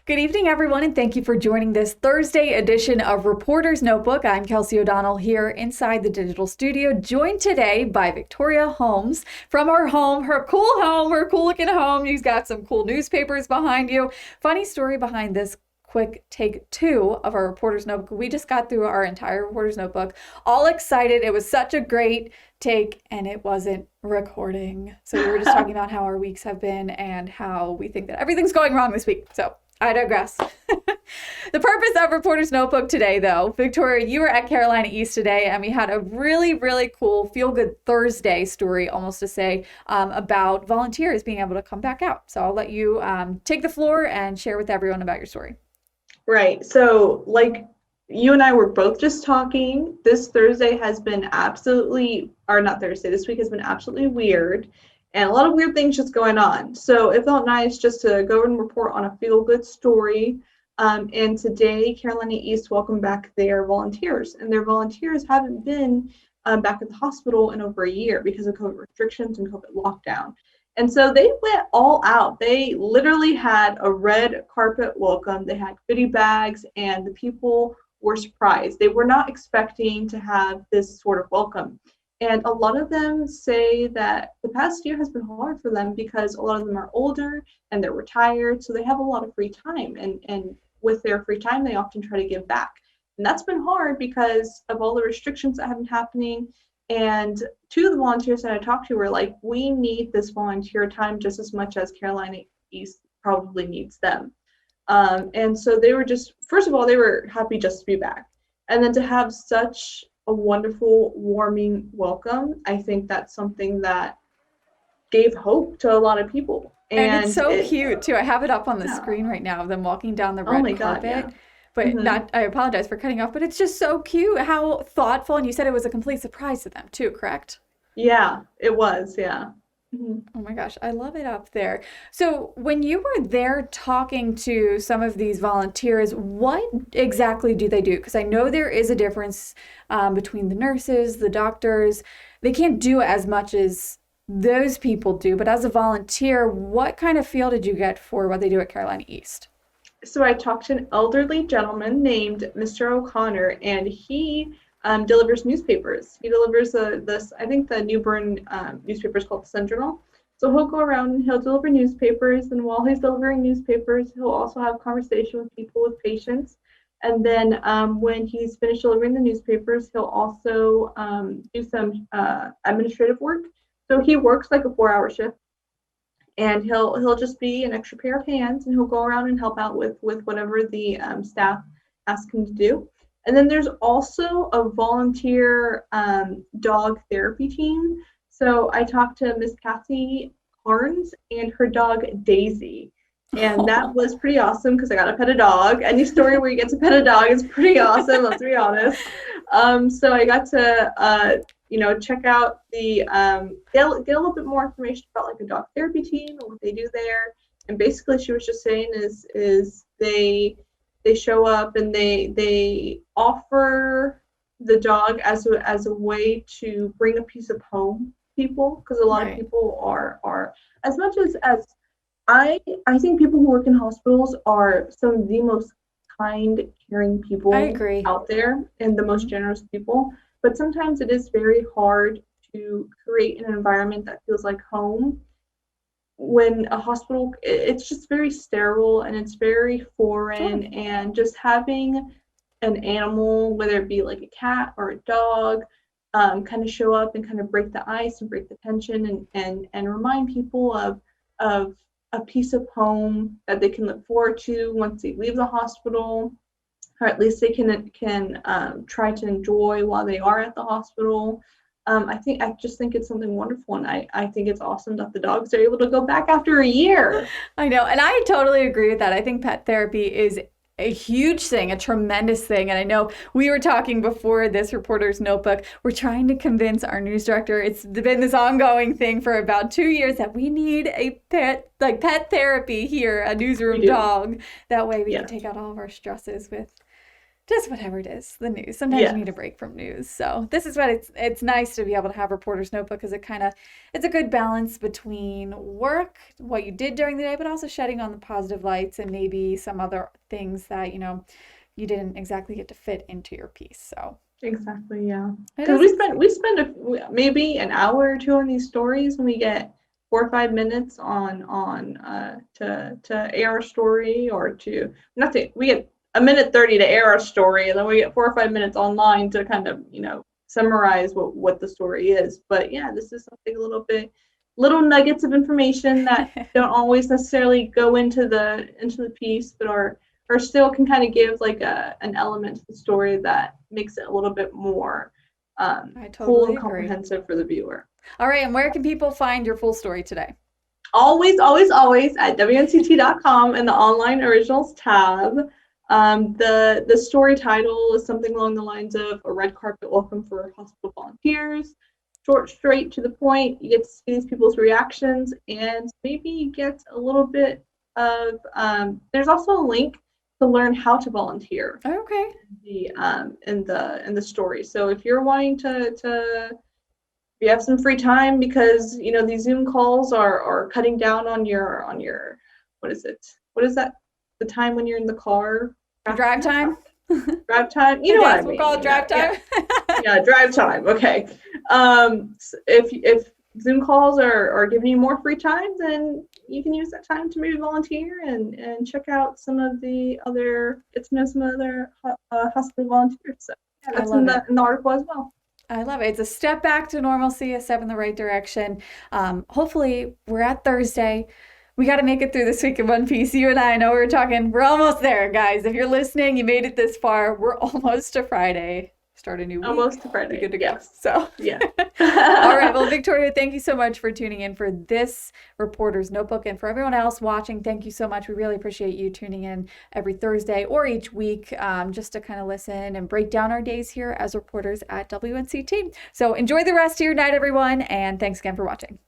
Good evening, everyone, and thank you for joining this Thursday edition of Reporter's Notebook. I'm Kelsey O'Donnell here inside the digital studio, joined today by Victoria Holmes from her home, her cool looking home. You've got some cool newspapers behind you. Funny story behind this quick take 2 of our Reporter's Notebook. We just got through our entire Reporter's Notebook, all excited. It was such a great take, and it wasn't recording. So we were just talking about how our weeks have been and how we think that everything's going wrong this week. So I digress. The purpose of Reporter's Notebook today, though, Victoria, you were at Carolina East today, and we had a really, really cool feel-good Thursday story, almost to say, about volunteers being able to come back out. So I'll let you take the floor and share with everyone about your story. Right. So like you and I were both just talking, this Thursday has been this week has been absolutely weird. And a lot of weird things just going on. So it felt nice just to go and report on a feel-good story. And today, Carolina East welcomed back their volunteers. And their volunteers haven't been back at the hospital in over a year because of COVID restrictions and COVID lockdown. And so they went all out. They literally had a red carpet welcome. They had goodie bags, and the people were surprised. They were not expecting to have this sort of welcome. And a lot of them say that the past year has been hard for them because a lot of them are older and they're retired, so they have a lot of free time. And with their free time, they often try to give back. And that's been hard because of all the restrictions that have been happening. And 2 of the volunteers that I talked to were like, we need this volunteer time just as much as Carolina East probably needs them. And so they were just, first of all, they were happy just to be back. And then to have such a wonderful, warming welcome. I think that's something that gave hope to a lot of people. And it's so cute too. I have it up on the screen right now of them walking down the red carpet. Yeah. But I apologize for cutting off, but it's just so cute how thoughtful. And you said it was a complete surprise to them too, correct? Yeah, it was. Yeah. Oh my gosh, I love it up there. So when you were there talking to some of these volunteers, what exactly do they do? Because I know there is a difference between the nurses, the doctors. They can't do as much as those people do. But as a volunteer, what kind of feel did you get for what they do at Carolina East? So I talked to an elderly gentleman named Mr. O'Connor, and he delivers newspapers. He delivers I think the New Bern newspaper is called the Sun Journal. So he'll go around and he'll deliver newspapers, and while he's delivering newspapers, he'll also have conversation with people, with patients. And then when he's finished delivering the newspapers, he'll also do some administrative work. So he works like a 4-hour shift, and he'll just be an extra pair of hands, and he'll go around and help out with whatever the staff ask him to do. And then there's also a volunteer dog therapy team. So I talked to Miss Kathy Carnes and her dog Daisy. And that was pretty awesome because I got to pet a dog. Any story where you get to pet a dog is pretty awesome, let's be honest. So I got to check out get a little bit more information about like a dog therapy team and what they do there. And basically she was just saying is they show up and they offer the dog as a way to bring a piece of home to people, because a lot of people are as much as I think people who work in hospitals are some of the most kind, caring people out there and the most generous people. But sometimes it is very hard to create an environment that feels like home when a hospital, it's just very sterile and it's very foreign. And just having an animal, whether it be like a cat or a dog, kind of show up and kind of break the ice and break the tension and remind people of a piece of home that they can look forward to once they leave the hospital, or at least they can try to enjoy while they are at the hospital. I just think it's something wonderful, and I think it's awesome that the dogs are able to go back after a year. I know, and I totally agree with that. I think pet therapy is a huge thing, a tremendous thing. And I know we were talking before this Reporter's Notebook, we're trying to convince our news director, it's been this ongoing thing for about 2 years, that we need a pet therapy here, a newsroom dog. That way we can take out all of our stresses with just whatever it is, the news. Sometimes Yeah, you need a break from news. So this is what it's nice to be able to have Reporter's Notebook because it's a good balance between work, what you did during the day, but also shedding on the positive lights and maybe some other things that, you didn't exactly get to fit into your piece. So exactly. Yeah, it because is we spend maybe an hour or two on these stories, and we get 4 or 5 minutes on to air our story, or to nothing. We get a minute 30 to air our story, and then we get 4 or 5 minutes online to kind of summarize what the story is. But yeah, this is something a little nuggets of information that don't always necessarily go into the piece, but are still can kind of give like an element to the story that makes it a little bit more I full totally and agree. comprehensive for the viewer. All right, and where can people find your full story today? Always, always, always at WNCT.com in the online originals tab. The story title is something along the lines of a red carpet welcome for hospital volunteers. Short, straight to the point. You get to see these people's reactions, and maybe you get a little bit of. There's also a link to learn how to volunteer. Okay. In the story. So if you're wanting to if you have some free time, because these Zoom calls are cutting down on your what is it? What is that? The time when you're in the car? Drive time? Drive time. You I know what I guess we'll mean. call it drive time. Yeah, drive time. Okay. If Zoom calls are giving you more free time, then you can use that time to maybe volunteer and check out some of the other, get to know some other hospital volunteers. So yeah, that's in the article as well. I love it. It's a step back to normalcy, a step in the right direction. Hopefully, we're at Thursday. We got to make it through this week in one piece. You and I know we're almost there, guys. If you're listening, you made it this far. We're almost to Friday. Start a new week. Almost to Friday. Be good to go. So yeah. All right. Well, Victoria, thank you so much for tuning in for this Reporter's Notebook. And for everyone else watching, thank you so much. We really appreciate you tuning in every Thursday or each week just to kind of listen and break down our days here as reporters at WNCT. So enjoy the rest of your night, everyone. And thanks again for watching.